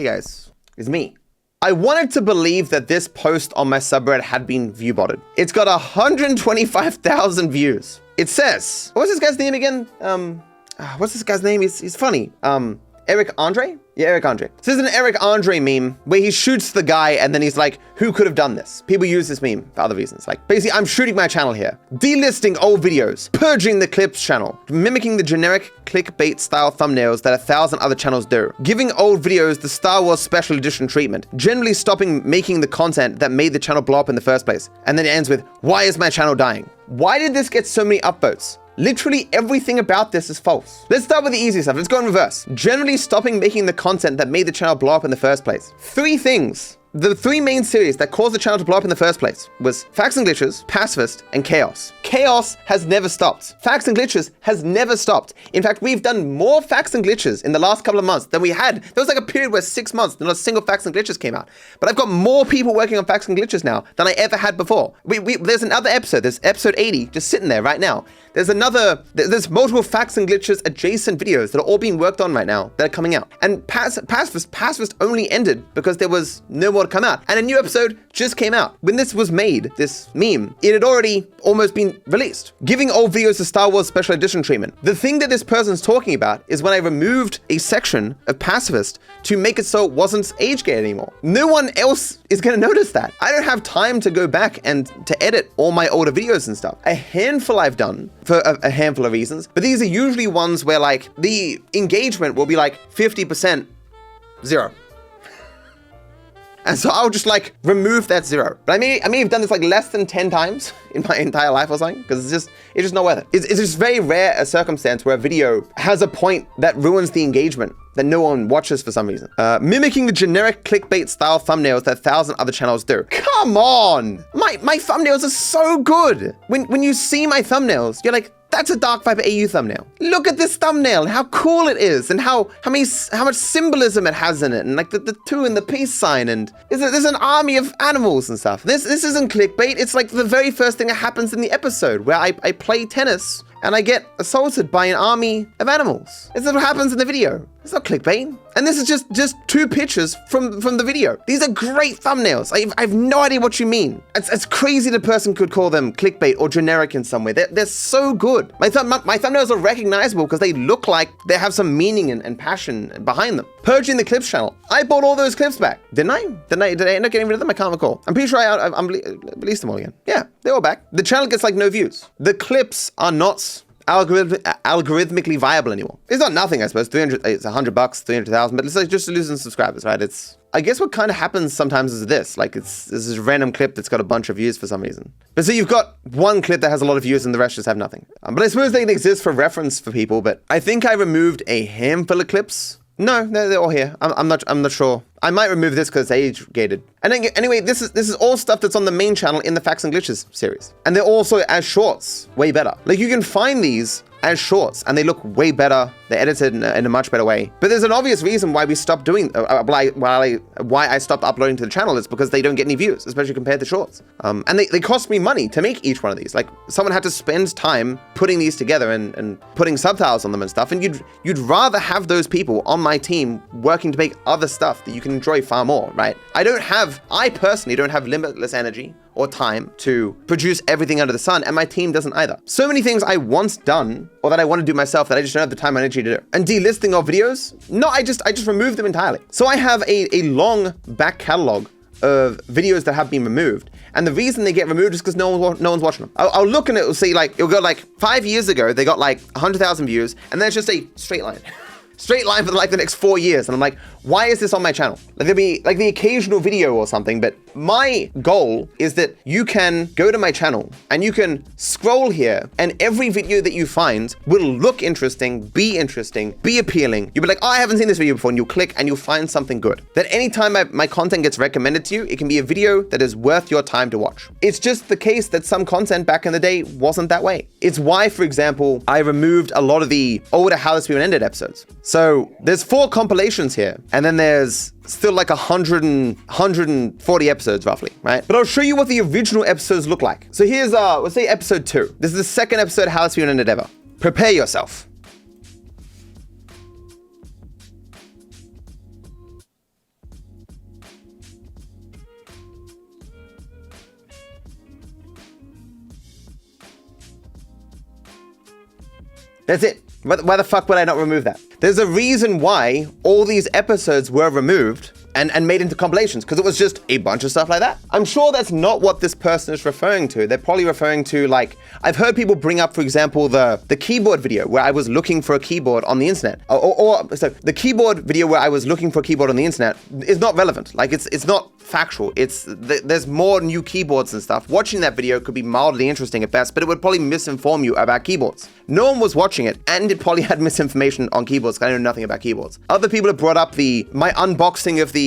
Hey guys, it's me. I wanted to believe that this post on my subreddit had been viewbotted. It's got 125,000 views. It says, what's this guy's name again? What's this guy's name? He's funny. Eric Andre? Yeah, Eric Andre. This is an Eric Andre meme where he shoots the guy and then he's like, who could have done this? People use this meme for other reasons. Like, basically, I'm shooting my channel here. Delisting old videos. Purging the clips channel. Mimicking the generic clickbait style thumbnails that 1,000 other channels do. Giving old videos the Star Wars special edition treatment. Generally stopping making the content that made the channel blow up in the first place. And then it ends with, why is my channel dying? Why did this get so many upvotes? Literally everything about this is false. Let's start with the easy stuff. Let's go in reverse. Generally stopping making the content that made the channel blow up in the first place. 3 things. The 3 main series that caused the channel to blow up in the first place was Facts and Glitches, Pacifist, and Chaos. Chaos has never stopped. Facts and Glitches has never stopped. In fact, we've done more Facts and Glitches in the last couple of months than we had. There was like a period where 6 months, not a single Facts and Glitches came out. But I've got more people working on Facts and Glitches now than I ever had before. There's another episode, there's episode 80, just sitting there right now. There's multiple Facts and Glitches adjacent videos that are all being worked on right now that are coming out. And Pacifist only ended because there was no more to come out. And a new episode just came out. When this was made, this meme, it had already almost been released. Giving old videos a Star Wars special edition treatment. The thing that this person's talking about is when I removed a section of Pacifist to make it so it wasn't age gated anymore. No one else is gonna notice that. I don't have time to go back and to edit all my older videos and stuff. A handful I've done for a handful of reasons, but these are usually ones where like the engagement will be like 50% 0. And so I'll just like remove that 0. But I may have done this like less than 10 times in my entire life or something, because it's just not worth it. It's just very rare a circumstance where a video has a point that ruins the engagement that no one watches for some reason. Mimicking the generic clickbait style thumbnails that 1,000 other channels do. Come on! My thumbnails are so good! When you see my thumbnails, you're like, that's a DarkViperAU thumbnail. Look at this thumbnail and how cool it is and how much symbolism it has in it, and like the 2 and the peace sign, and there's an army of animals and stuff. This isn't clickbait. It's like the very first thing that happens in the episode where I play tennis and I get assaulted by an army of animals. This is what happens in the video. It's not clickbait. And this is just 2 pictures from the video. These are great thumbnails. I have no idea what you mean. It's crazy the person could call them clickbait or generic in some way. They're so good. My thumbnails are recognizable because they look like they have some meaning and passion behind them. Purging the clips channel. I bought all those clips back. Didn't I? Did I end up getting rid of them? I can't recall. I'm pretty sure I released them all again. Yeah, they're all back. The channel gets like no views. The clips are not algorithmically viable anymore. It's not nothing, I suppose. It's $100, 300,000, but it's like just losing subscribers, right? I guess what kind of happens sometimes is this, like this is a random clip that's got a bunch of views for some reason. But so you've got one clip that has a lot of views and the rest just have nothing. But I suppose they can exist for reference for people, but I think I removed a handful of clips. No, they're all here. I'm not sure. I might remove this because it's age gated. And anyway, this is all stuff that's on the main channel in the Facts and Glitches series. And they're also as shorts, way better. Like you can find these as shorts and they look way better. They're edited in a much better way. But there's an obvious reason why we stopped doing, why I stopped uploading to the channel is because they don't get any views, especially compared to shorts. And they cost me money to make each one of these. Like someone had to spend time putting these together and putting subtitles on them and stuff. And you'd rather have those people on my team working to make other stuff that you can enjoy far more, right? I personally don't have limitless energy or time to produce everything under the sun, and my team doesn't either. So many things I once done or that I want to do myself that I just don't have the time and energy to do. And delisting of videos, no, I just removed them entirely. So I have a long back catalog of videos that have been removed. And the reason they get removed is because no one's watching them. I'll look and it'll say like, it'll go like 5 years ago, they got like 100,000 views, and then it's just a straight line. Straight line for like the next 4 years. And I'm like, why is this on my channel? Like there'll be like the occasional video or something, but my goal is that you can go to my channel and you can scroll here and every video that you find will look interesting, be appealing. You'll be like, oh, I haven't seen this video before, and you'll click and you'll find something good. That anytime my content gets recommended to you, it can be a video that is worth your time to watch. It's just the case that some content back in the day wasn't that way. It's why, for example, I removed a lot of the older How This Video Ended episodes. So there's 4 compilations here, and then there's still like 140 episodes roughly, right? But I'll show you what the original episodes look like. So here's, let's say episode 2. This is the second episode of How This Video Ended ever. Prepare yourself. That's it. Why the fuck would I not remove that? There's a reason why all these episodes were removed and made into compilations, because it was just a bunch of stuff like that. I'm sure that's not what this person is referring to. They're probably referring to, like, I've heard people bring up, for example, the keyboard video where I was looking for a keyboard on the internet. So the keyboard video where I was looking for a keyboard on the internet is not relevant. Like, it's not factual. There's more new keyboards and stuff. Watching that video could be mildly interesting at best, but it would probably misinform you about keyboards. No one was watching it, and it probably had misinformation on keyboards, because I know nothing about keyboards. Other people have brought up my unboxing of the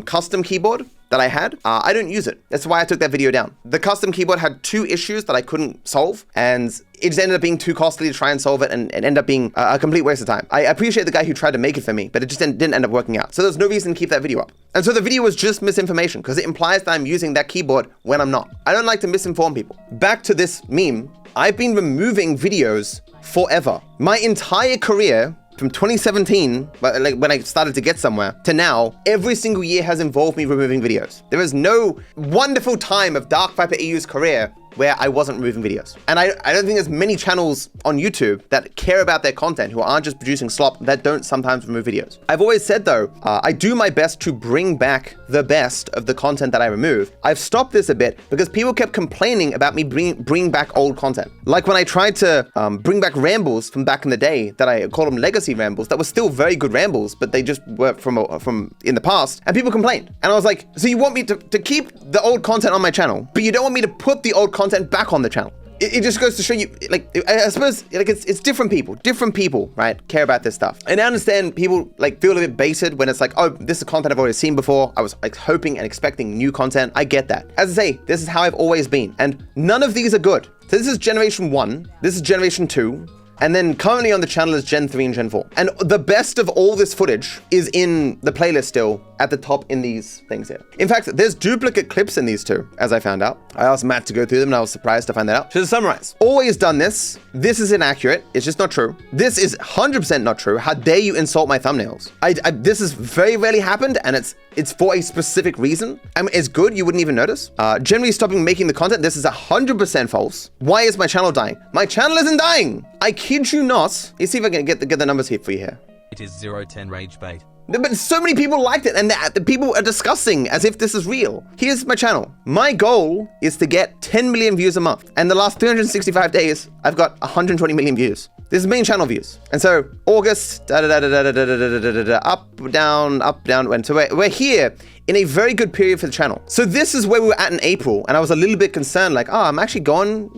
custom keyboard that I had. I don't use it. That's why I took that video down. The custom keyboard had 2 issues that I couldn't solve, and it just ended up being too costly to try and solve it, and ended up being a complete waste of time. I appreciate the guy who tried to make it for me, but it just didn't end up working out. So there's no reason to keep that video up. And so the video was just misinformation, because it implies that I'm using that keyboard when I'm not. I don't like to misinform people. Back to this meme, I've been removing videos forever. My entire career, from 2017, like when I started to get somewhere, to now, every single year has involved me removing videos. There is no wonderful time of DarkViperAU's career where I wasn't removing videos. And I don't think there's many channels on YouTube that care about their content, who aren't just producing slop, that don't sometimes remove videos. I've always said though, I do my best to bring back the best of the content that I remove. I've stopped this a bit because people kept complaining about me bringing back old content. Like when I tried to bring back Rambles from back in the day, that I called them legacy Rambles, that were still very good Rambles, but they just were from in the past, and people complained. And I was like, so you want me to keep the old content on my channel, but you don't want me to put the old content back on the channel? It just goes to show you, like, I suppose, like, it's different people, right, care about this stuff. And I understand people, like, feel a bit baited when it's like, oh, this is content I've already seen before. I was, like, hoping and expecting new content. I get that. As I say, this is how I've always been. And none of these are good. So this is generation 1. This is generation 2. And then currently on the channel is Gen 3 and Gen 4. And the best of all this footage is in the playlist still at the top in these things here. In fact, there's duplicate clips in these too, as I found out. I asked Matt to go through them and I was surprised to find that out. So to summarize, always done this. This is inaccurate. It's just not true. This is 100% not true. How dare you insult my thumbnails? This has very rarely happened, and it's for a specific reason. I mean, it's good. You wouldn't even notice. Generally stopping making the content. This is 100% false. Why is my channel dying? My channel isn't dying. I kid you not. Let's see if I can get the numbers here for you here. It is 010 rage bait. But so many people liked it, and the people are discussing as if this is real. Here's my channel. My goal is to get 10 million views a month. And the last 365 days, I've got 120 million views. This is main channel views. And so August, up, down, and so we're here in a very good period for the channel. So this is where we were at in April, and I was a little bit concerned, like, oh, I'm actually gone.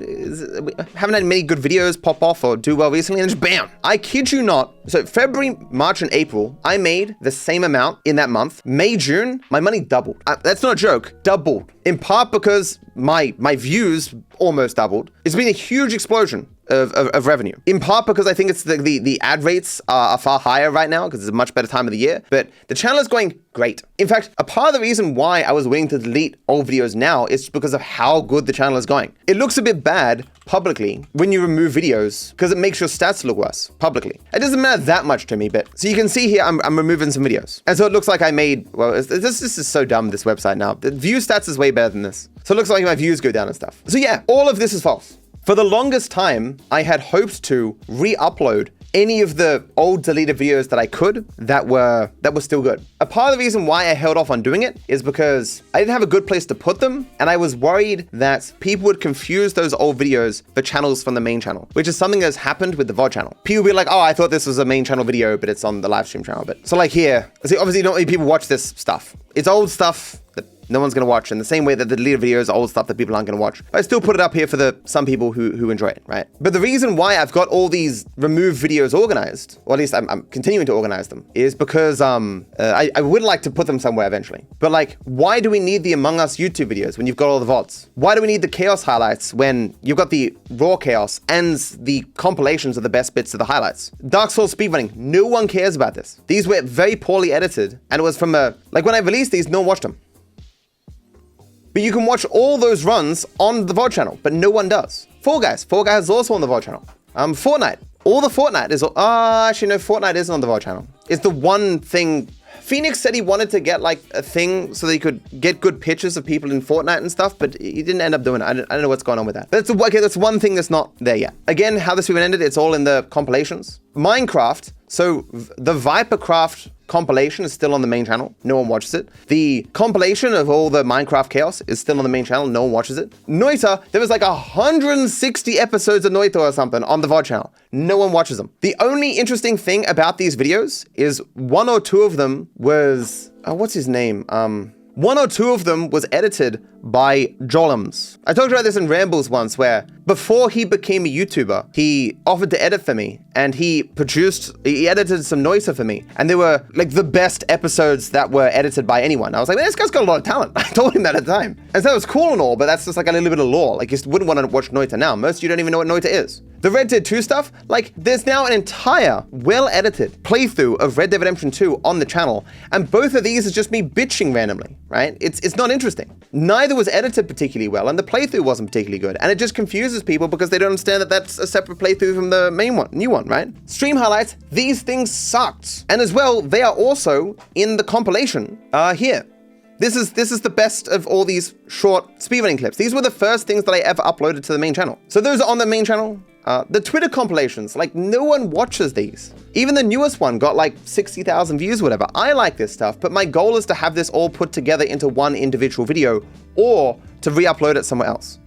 Haven't had many good videos pop off or do well recently, and just bam. I kid you not. So February, March, and April, I made the same amount in that month. May, June, my money doubled. That's not a joke, doubled. In part because my views almost doubled. It's been a huge explosion of revenue. In part because I think it's the ad rates are far higher right now because it's a much better time of the year, but the channel is going great. In fact, a part of the reason why I was willing to delete old videos now is because of how good the channel is going. It looks a bit bad publicly when you remove videos because it makes your stats look worse publicly. It doesn't matter that much to me, but so you can see here, I'm removing some videos. And so it looks like I made, well, this is so dumb, this website now. The view stats is way better than this. So it looks like my views go down and stuff. So yeah, all of this is false. For the longest time, I had hoped to re-upload any of the old deleted videos that I could that were still good. A part of the reason why I held off on doing it is because I didn't have a good place to put them, and I was worried that people would confuse those old videos for channels from the main channel, which is something that's happened with the VOD channel. People will be like, oh, I thought this was a main channel video, but it's on the live stream channel. But so like here, see, obviously not many people watch this stuff. It's old stuff that no one's going to watch, in the same way that the deleted videos are old stuff that people aren't going to watch. But I still put it up here for some people who enjoy it, right? But the reason why I've got all these removed videos organized, or at least I'm continuing to organize them, is because I would like to put them somewhere eventually. But like, why do we need the Among Us YouTube videos when you've got all the VODs? Why do we need the chaos highlights when you've got the raw chaos and the compilations of the best bits of the highlights? Dark Souls speedrunning, no one cares about this. These were very poorly edited, and it was from like when I released these, no one watched them. But you can watch all those runs on the VOD channel, but no one does. Fall Guys is also on the VOD channel. Fortnite, all the Fortnite is, actually no, Fortnite isn't on the VOD channel. It's the one thing, Phoenix said he wanted to get like a thing so that he could get good pictures of people in Fortnite and stuff, but he didn't end up doing it. I don't know what's going on with that. But that's one thing that's not there yet. Again, how this even ended, it's all in the compilations. Minecraft, so the Vipercraft compilation is still on the main channel. No one watches it. The compilation of all the Minecraft chaos is still on the main channel. No one watches it. Noita, there was like 160 episodes of Noita or something on the VOD channel. No one watches them. The only interesting thing about these videos is one or two of them was, what's his name? One or two of them was edited by Jolums. I talked about this in Rambles once, where before he became a YouTuber, he offered to edit for me, and he edited some Noisa for me, and they were like the best episodes that were edited by anyone. I was like, man, this guy's got a lot of talent. I told him that at the time. And so it was cool and all, but that's just like a little bit of lore. Like, you wouldn't want to watch Noita now. Most of you don't even know what Noita is. The Red Dead 2 stuff, like, there's now an entire well-edited playthrough of Red Dead Redemption 2 on the channel, and both of these is just me bitching randomly, right? It's not interesting. Neither was edited particularly well, and the playthrough wasn't particularly good, and it just confuses people because they don't understand that that's a separate playthrough from the main one, new one, right? Stream highlights, these things sucked. And as well, they are also in the compilation here. This is the best of all these short speedrunning clips. These were the first things that I ever uploaded to the main channel. So those are on the main channel. The Twitter compilations, like, no one watches these. Even the newest one got like 60,000 views, whatever. I like this stuff, but my goal is to have this all put together into one individual video, or to re-upload it somewhere else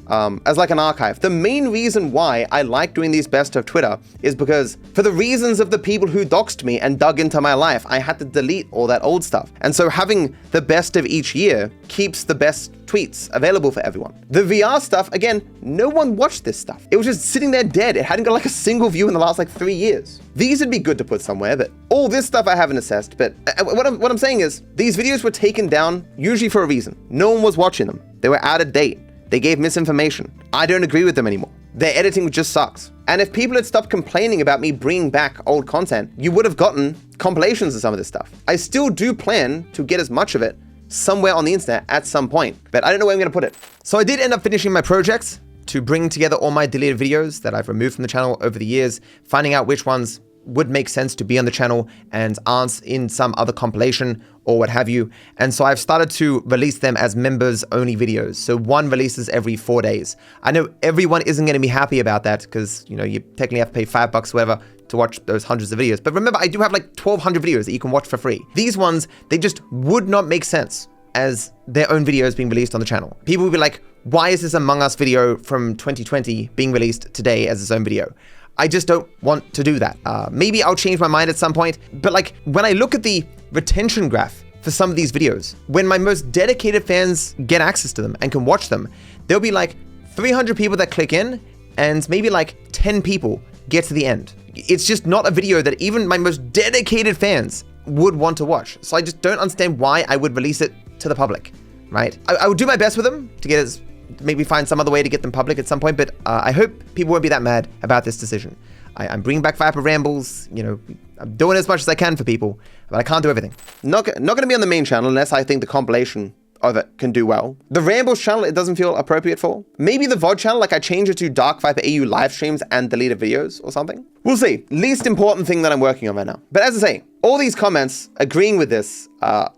as like an archive. The main reason why I like doing these best of Twitter is because, for the reasons of the people who doxed me and dug into my life, I had to delete all that old stuff. And so having the best of each year keeps the best tweets available for everyone. The VR stuff, again, no one watched this stuff. It was just sitting there dead. It hadn't got like a single view in the last like 3 years. These would be good to put somewhere, but all this stuff I haven't assessed. But what I'm saying is, these videos were taken down usually for a reason. No one was watching them. They were out of date. They gave misinformation. I don't agree with them anymore. Their editing just sucks. And if people had stopped complaining about me bringing back old content, you would have gotten compilations of some of this stuff. I still do plan to get as much of it somewhere on the internet at some point, but I don't know where I'm going to put it. So I did end up finishing my projects to bring together all my deleted videos that I've removed from the channel over the years, finding out which ones would make sense to be on the channel and aren't in some other compilation or what have you. And so I've started to release them as members only videos. So one releases every 4 days. I know everyone isn't going to be happy about that because, you know, you technically have to pay $5 or whatever to watch those hundreds of videos. But remember, I do have like 1,200 videos that you can watch for free. These ones, they just would not make sense as their own videos being released on the channel. People would be like, why is this Among Us video from 2020 being released today as its own video? I just don't want to do that. Maybe I'll change my mind at some point, but like, when I look at the retention graph for some of these videos, when my most dedicated fans get access to them and can watch them, there'll be like 300 people that click in and maybe like 10 people get to the end. It's just not a video that even my most dedicated fans would want to watch. So I just don't understand why I would release it to the public, right? I would do my best with them to get as, maybe find some other way to get them public at some point, but I hope people won't be that mad about this decision. I'm bringing back Viper Rambles, you know, I'm doing as much as I can for people, but I can't do everything. Not going to be on the main channel unless I think the compilation of it can do well. The Rambles channel, it doesn't feel appropriate for. Maybe the VOD channel, like I change it to DarkViperAU live streams and deleted videos or something. We'll see. Least important thing that I'm working on right now. But as I say, all these comments agreeing with this are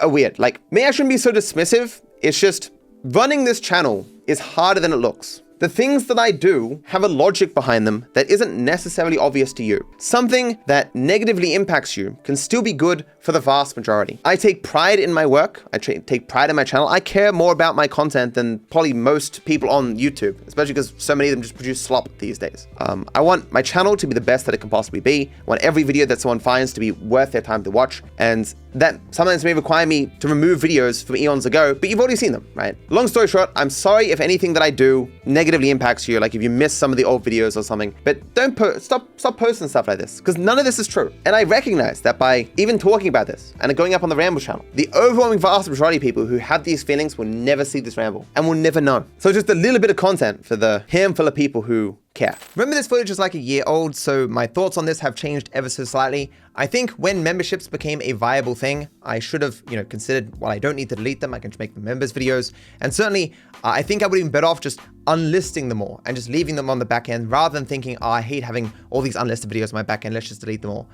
weird. Like, maybe I shouldn't be so dismissive. It's just, running this channel is harder than it looks. The things that I do have a logic behind them that isn't necessarily obvious to you. Something that negatively impacts you can still be good for the vast majority. I take pride in my work. I take pride in my channel. I care more about my content than probably most people on YouTube, especially because so many of them just produce slop these days. I want my channel to be the best that it can possibly be. I want every video that someone finds to be worth their time to watch. And that sometimes may require me to remove videos from eons ago, but you've already seen them, right? Long story short, I'm sorry if anything that I do negatively impacts you, like if you miss some of the old videos or something, but don't stop posting stuff like this, because none of this is true. And I recognize that by even talking about this and it going up on the Rambles channel, the overwhelming vast majority of people who have these feelings will never see this ramble and will never know. So just a little bit of content for the handful of people who care. Remember, this footage is like a year old, so my thoughts on this have changed ever so slightly. I think when memberships became a viable thing, I should have, considered, well, I don't need to delete them, I can just make them members videos. And certainly, I think I would have been better off just unlisting them all and just leaving them on the back end rather than thinking, oh, I hate having all these unlisted videos on my back end, let's just delete them all.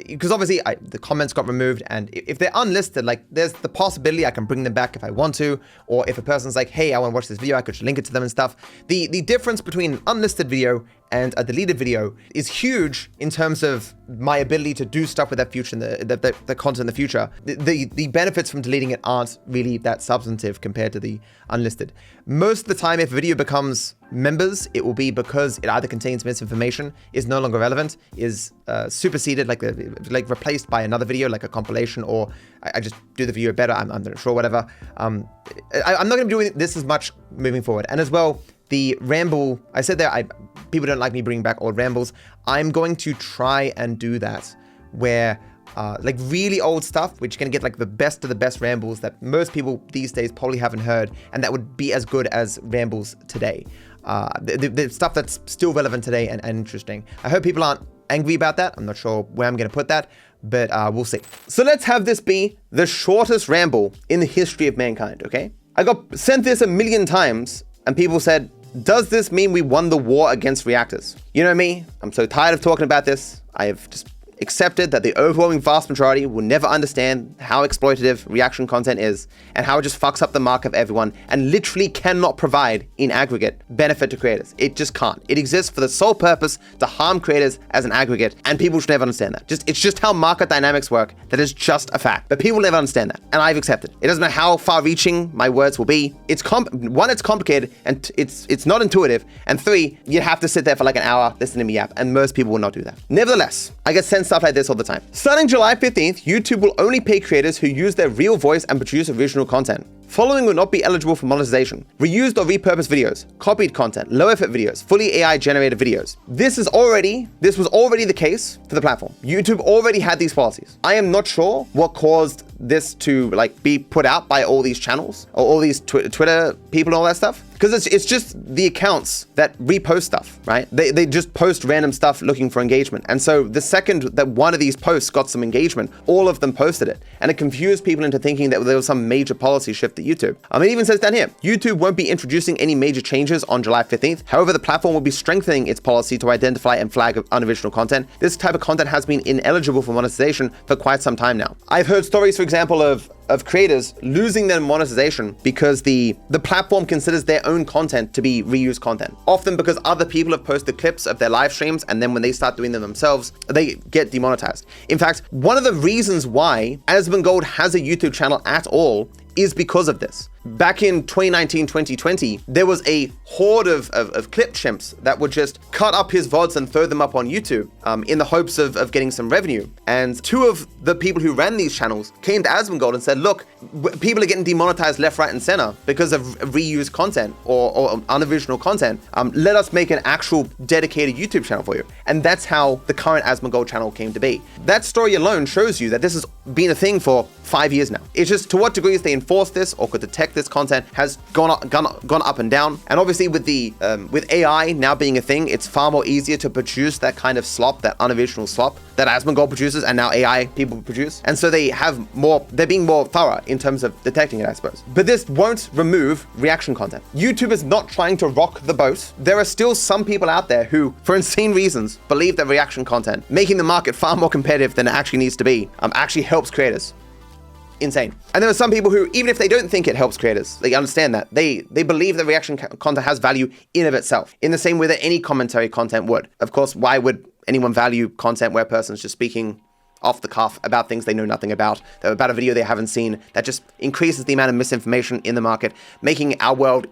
Because obviously the comments got removed, and if they're unlisted, like there's the possibility I can bring them back if I want to, or if a person's like, hey, I want to watch this video, I could just link it to them and stuff. The difference between an unlisted video and a deleted video is huge in terms of my ability to do stuff with that future, the content in the future. The benefits from deleting it aren't really that substantive compared to the unlisted. Most of the time, if a video becomes members, it will be because it either contains misinformation, is no longer relevant, is superseded, like replaced by another video, like a compilation, or I just do the video better. I'm not sure, whatever. I'm not going to be doing this as much moving forward. And as well, the ramble, I said there, people don't like me bringing back old rambles. I'm going to try and do that where like really old stuff, which can get like the best of the best rambles that most people these days probably haven't heard, and that would be as good as rambles today. The stuff that's still relevant today and interesting. I hope people aren't angry about that. I'm not sure where I'm going to put that, but we'll see. So let's have this be the shortest ramble in the history of mankind, okay? I got sent this a million times, and people said, does this mean we won the war against reactors? You know me, I'm so tired of talking about this. I have just accepted that the overwhelming vast majority will never understand how exploitative reaction content is and how it just fucks up the mark of everyone and literally cannot provide, in aggregate, benefit to creators. It just can't. It exists for the sole purpose to harm creators as an aggregate, and people should never understand that. It's just how market dynamics work. That is just a fact. But people never understand that, and I've accepted. It doesn't matter how far-reaching my words will be. One, it's complicated, and it's not intuitive, and three, you'd have to sit there for like an hour listening to me yap, and most people will not do that. Nevertheless, I get sent stuff like this all the time. Starting July 15th, YouTube will only pay creators who use their real voice and produce original content. Following will not be eligible for monetization. Reused or repurposed videos, copied content, low effort videos, fully AI generated videos. This was already the case for the platform. YouTube already had these policies. I am not sure what caused this to like be put out by all these channels or all these Twitter people and all that stuff. Because it's just the accounts that repost stuff, right? They just post random stuff looking for engagement. And so the second that one of these posts got some engagement, all of them posted it. And it confused people into thinking that there was some major policy shift at YouTube. It even says down here, YouTube won't be introducing any major changes on July 15th. However, the platform will be strengthening its policy to identify and flag unoriginal content. This type of content has been ineligible for monetization for quite some time now. I've heard stories, for example, of creators losing their monetization because the platform considers their own content to be reused content. Often because other people have posted clips of their live streams, and then when they start doing them themselves, they get demonetized. In fact, one of the reasons why Asmongold has a YouTube channel at all is because of this. Back in 2019, 2020, there was a horde of clip chimps that would just cut up his VODs and throw them up on YouTube in the hopes of getting some revenue. And two of the people who ran these channels came to Asmongold and said, look, people are getting demonetized left, right, and center because of reused content or unoriginal content. Let us make an actual dedicated YouTube channel for you. And that's how the current Asmongold channel came to be. That story alone shows you that this has been a thing for 5 years now. It's just to what degrees they enforce this or could detect this content has gone up and down. And obviously with AI now being a thing, it's far more easier to produce that kind of slop, that unoriginal slop that Asmongold produces and now AI people produce. And so they're being more thorough in terms of detecting it, I suppose. But this won't remove reaction content. YouTube is not trying to rock the boat. There are still some people out there who, for insane reasons, believe that reaction content, making the market far more competitive than it actually needs to be, actually helps creators. Insane. And there are some people who, even if they don't think it helps creators, they understand that. They believe that reaction content has value in of itself, in the same way that any commentary content would. Of course, why would anyone value content where a person's just speaking off the cuff about things they know nothing about a video they haven't seen? That just increases the amount of misinformation in the market, making our world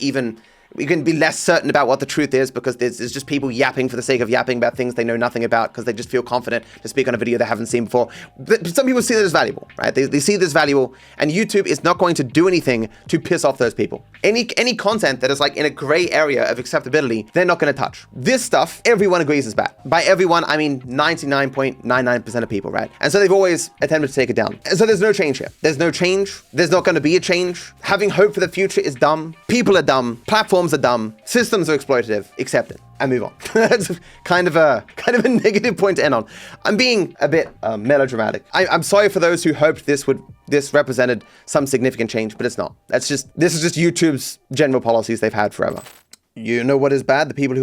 we can be less certain about what the truth is because there's just people yapping for the sake of yapping about things they know nothing about because they just feel confident to speak on a video they haven't seen before. But some people see that as valuable, right? They see this valuable, and YouTube is not going to do anything to piss off those people. Any content that is like in a gray area of acceptability, they're not going to touch. This stuff, everyone agrees is bad. By everyone, I mean 99.99% of people, right? And so they've always attempted to take it down. And so there's no change here. There's no change. There's not going to be a change. Having hope for the future is dumb. People are dumb. Platforms are dumb, systems are exploitative, accept it, and move on. That's kind of a negative point to end on. I'm being a bit melodramatic. I'm sorry for those who hoped this represented some significant change, but it's not. This is just YouTube's general policies they've had forever. You know what is bad? The people who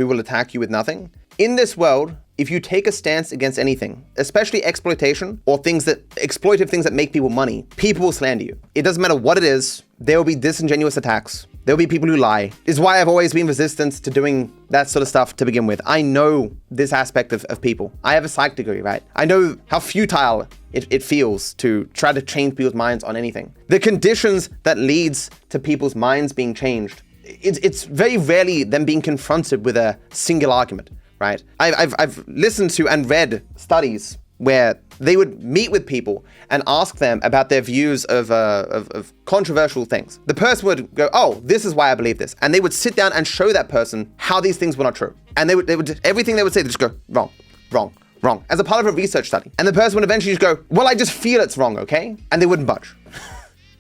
will attack you with nothing. In this world, if you take a stance against anything, especially exploitation or exploitive things that make people money, people will slander you. It doesn't matter what it is. There will be disingenuous attacks. There'll be people who lie. This is why I've always been resistant to doing that sort of stuff to begin with. I know this aspect of people. I have a psych degree, right? I know how futile it feels to try to change people's minds on anything. The conditions that leads to people's minds being changed, it's very rarely them being confronted with a single argument, right? I've listened to and read studies where they would meet with people and ask them about their views of controversial things. The person would go, oh, this is why I believe this. And they would sit down and show that person how these things were not true. And they would everything they would say, they just go, wrong, wrong, wrong, as a part of a research study. And the person would eventually just go, well, I just feel it's wrong, okay? And they wouldn't budge.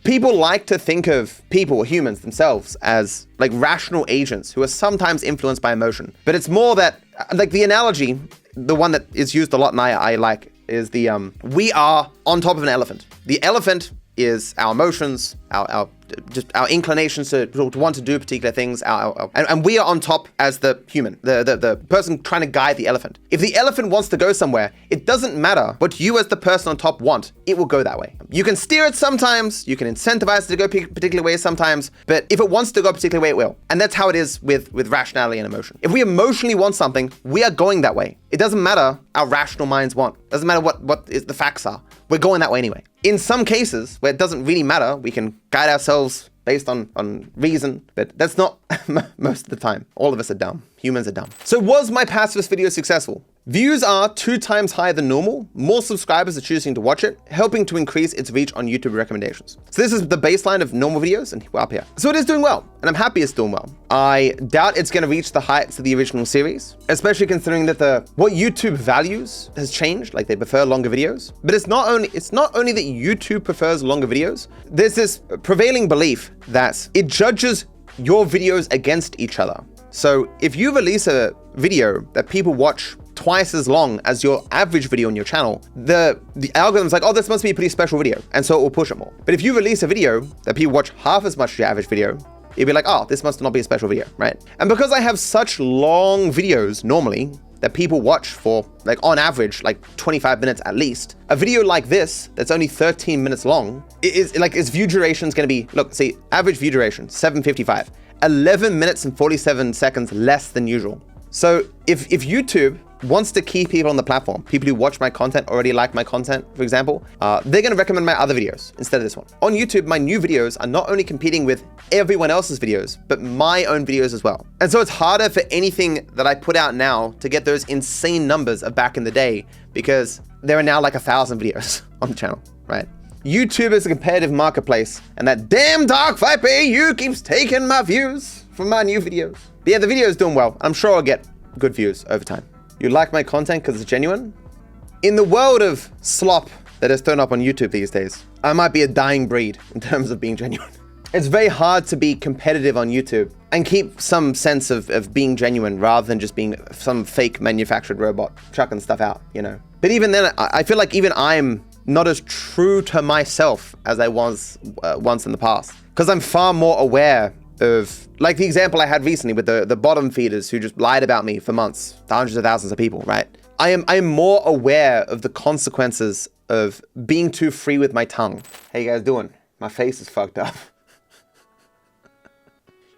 People like to think of people, humans themselves, as like rational agents who are sometimes influenced by emotion. But it's more that, like the analogy, the one that is used a lot and I like, is we are on top of an elephant. The elephant is our emotions, our inclinations to want to do particular things, and we are on top as the human, the person trying to guide the elephant. If the elephant wants to go somewhere, it doesn't matter what you as the person on top want, it will go that way. You can steer it sometimes, you can incentivize it to go particular ways sometimes, but if it wants to go a particular way, it will. And that's how it is with rationality and emotion. If we emotionally want something, we are going that way. It doesn't matter our rational minds want. It doesn't matter what the facts are. We're going that way anyway. In some cases where it doesn't really matter, we can guide ourselves based on reason, but that's not most of the time. All of us are dumb. Humans are dumb. So was my pacifist video successful? Views are 2 times higher than normal. More subscribers are choosing to watch it, helping to increase its reach on YouTube recommendations. So this is the baseline of normal videos, and we're up here. So it is doing well, and I'm happy it's doing well. I doubt it's going to reach the heights of the original series, especially considering that what YouTube values has changed. Like they prefer longer videos, but it's not only that YouTube prefers longer videos. There's this prevailing belief that it judges your videos against each other. So if you release a video that people watch twice as long as your average video on your channel, the algorithm's like, oh, this must be a pretty special video, and so it will push it more. But if you release a video that people watch half as much as your average video, it'd be like, oh, this must not be a special video, right? And because I have such long videos normally that people watch for, like on average, like 25 minutes at least, a video like this that's only 13 minutes long, its view duration is gonna be, look, see, average view duration, 755, 11 minutes and 47 seconds less than usual. So if YouTube wants to keep people on the platform, people who watch my content already like my content, for example, they're gonna recommend my other videos instead of this one. On YouTube, my new videos are not only competing with everyone else's videos, but my own videos as well. And so it's harder for anything that I put out now to get those insane numbers of back in the day, because there are now like 1,000 videos on the channel, right? YouTube is a competitive marketplace, and that damn DarkViperAU keeps taking my views from my new videos. But yeah, the video is doing well. I'm sure I'll get good views over time. You like my content because it's genuine? In the world of slop that is thrown up on YouTube these days, I might be a dying breed in terms of being genuine. It's very hard to be competitive on YouTube and keep some sense of being genuine rather than just being some fake manufactured robot chucking stuff out, you know? But even then, I feel like even I'm not as true to myself as I was once in the past, because I'm far more aware of, like the example I had recently with the bottom feeders who just lied about me for months to hundreds of thousands of people, right? I am more aware of the consequences of being too free with my tongue. How you guys doing? My face is fucked up.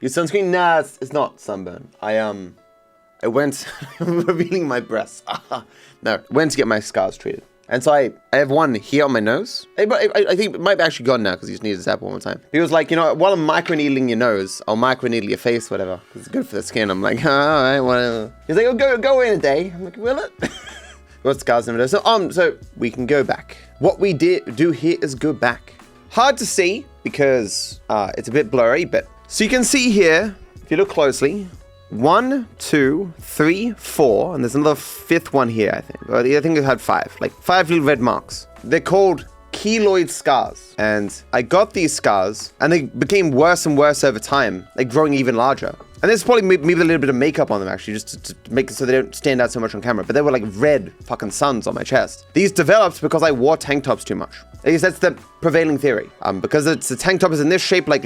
Your sunscreen? Nah, it's not sunburn. I went revealing my breasts. No, went to get my scars treated. And so I have one here on my nose. I think it might be actually gone now because you just need to tap one more time. He was like, you know, while I'm microneedling your nose, I'll microneedle your face, whatever, because it's good for the skin. I'm like, oh, all right, whatever. He's like, oh, go in a day. I'm like, will it? Got scars in the nose. So we can go back. What we do here is go back. Hard to see because it's a bit blurry, but so you can see here, if you look closely, 1, 2, 3, 4, and there's another 5th one here, I think. I think it had 5, like 5 little red marks. They're called keloid scars. And I got these scars and they became worse and worse over time, like growing even larger. And there's probably maybe a little bit of makeup on them actually, just to make it so they don't stand out so much on camera. But they were like red fucking suns on my chest. These developed because I wore tank tops too much. At least that's the prevailing theory. Because the tank top is in this shape, like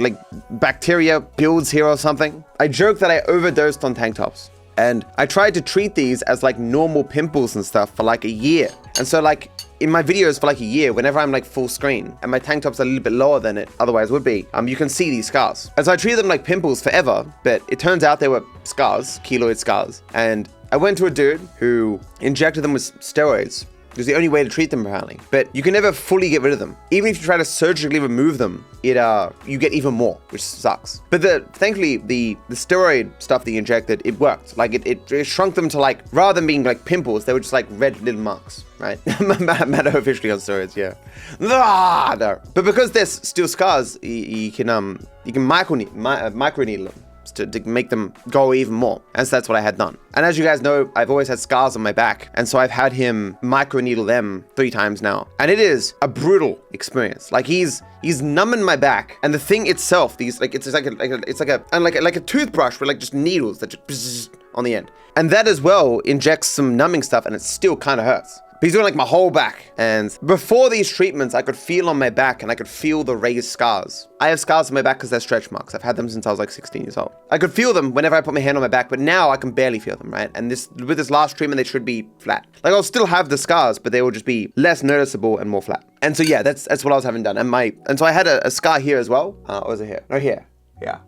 bacteria builds here or something. I joke that I overdosed on tank tops. And I tried to treat these as like normal pimples and stuff for like a year. And so like in my videos for like a year, whenever I'm like full screen and my tank top's a little bit lower than it otherwise would be, you can see these scars. And so I treated them like pimples forever, but it turns out they were scars, keloid scars. And I went to a dude who injected them with steroids. It was the only way to treat them apparently, but you can never fully get rid of them. Even if you try to surgically remove them, you get even more, which sucks. But thankfully the steroid stuff that you injected, it worked. Like it shrunk them to like, rather than being like pimples, they were just like red little marks, right? Matter officially on steroids, yeah. No. But because there's still scars, you can microneedle them. To make them go even more. And so that's what I had done. And as you guys know, I've always had scars on my back. And so I've had him microneedle them 3 times now. And it is a brutal experience. Like he's numbing my back. And the thing itself, it's like a toothbrush with like just needles that just on the end. And that as well injects some numbing stuff and it still kind of hurts. But he's doing like my whole back. And before these treatments, I could feel on my back and I could feel the raised scars. I have scars on my back because they're stretch marks. I've had them since I was like 16 years old. I could feel them whenever I put my hand on my back, but now I can barely feel them, right? And with this last treatment, they should be flat. Like I'll still have the scars, but they will just be less noticeable and more flat. And so yeah, that's what I was having done. And so I had a scar here as well. Or was it here? No, here. Yeah.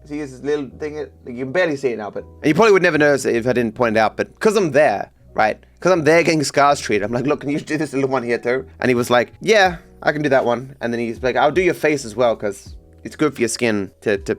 See this little thing, you can barely see it now, but and you probably would never notice it if I didn't point it out, but because I'm there, right? Because I'm there getting scars treated. I'm like, look, can you do this little one here too? And he was like, yeah, I can do that one. And then he's like, I'll do your face as well because it's good for your skin to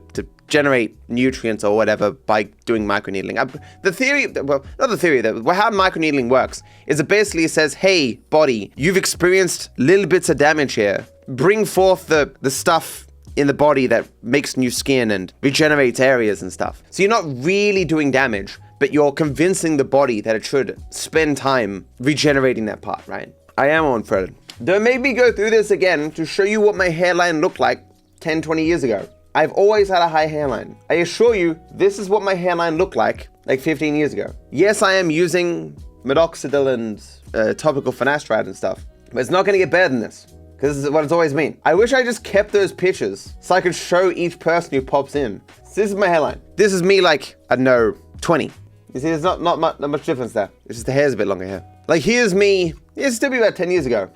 generate nutrients or whatever by doing microneedling. The theory, well, not the theory, how microneedling works is it basically says, hey, body, you've experienced little bits of damage here. Bring forth the stuff in the body that makes new skin and regenerates areas and stuff. So you're not really doing damage, but you're convincing the body that it should spend time regenerating that part, right? I am on thread. Don't make me go through this again to show you what my hairline looked like 10, 20 years ago. I've always had a high hairline. I assure you, this is what my hairline looked like 15 years ago. Yes, I am using minoxidil and topical finasteride and stuff, but it's not gonna get better than this. Because this is what it's always been. I wish I just kept those pictures so I could show each person who pops in. So this is my hairline. This is me like, I don't know, 20. You see, there's not much difference there. It's just the hair's a bit longer here. Like here's me, it's still be about 10 years ago.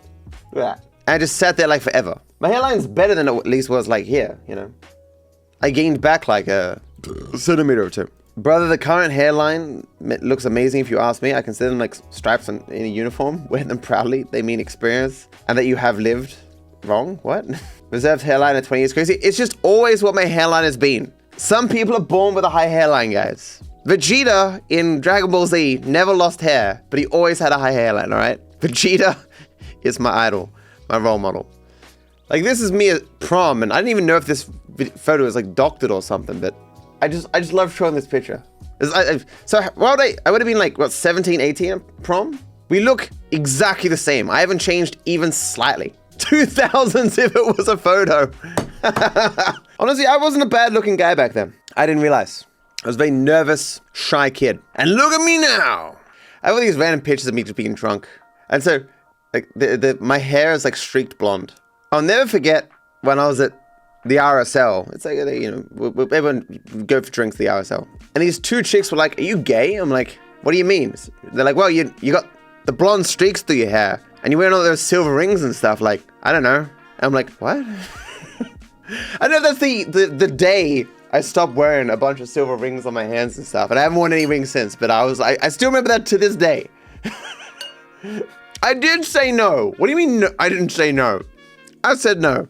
Look at that. I just sat there like forever. My hairline's better than it at least was like here, you know. I gained back like a centimeter or 2. Brother, the current hairline looks amazing if you ask me. I consider them like stripes in a uniform. Wear them proudly. They mean experience. And that you have lived wrong. What? Reserved hairline at 20 years crazy. It's just always what my hairline has been. Some people are born with a high hairline, guys. Vegeta in Dragon Ball Z never lost hair, but he always had a high hairline, all right? Vegeta is my idol, my role model. Like this is me at prom, and I didn't even know if this photo is like doctored or something, but I just love showing this picture. So I would have been like, what, 17, 18 at prom? We look exactly the same. I haven't changed even slightly. 2000s if it was a photo. Honestly, I wasn't a bad looking guy back then. I didn't realize. I was a very nervous, shy kid. And look at me now. I have all these random pictures of me just being drunk. And so like my hair is like streaked blonde. I'll never forget when I was at the RSL. It's like, you know, everyone go for drinks at the RSL. And these 2 chicks were like, are you gay? I'm like, what do you mean? They're like, well, you got the blonde streaks through your hair and you're wearing all those silver rings and stuff. Like, I don't know. I'm like, what? I know that's the day I stopped wearing a bunch of silver rings on my hands and stuff. And I haven't worn any rings since, but I still remember that to this day. I did say no. What do you mean no? I didn't say no? I said no.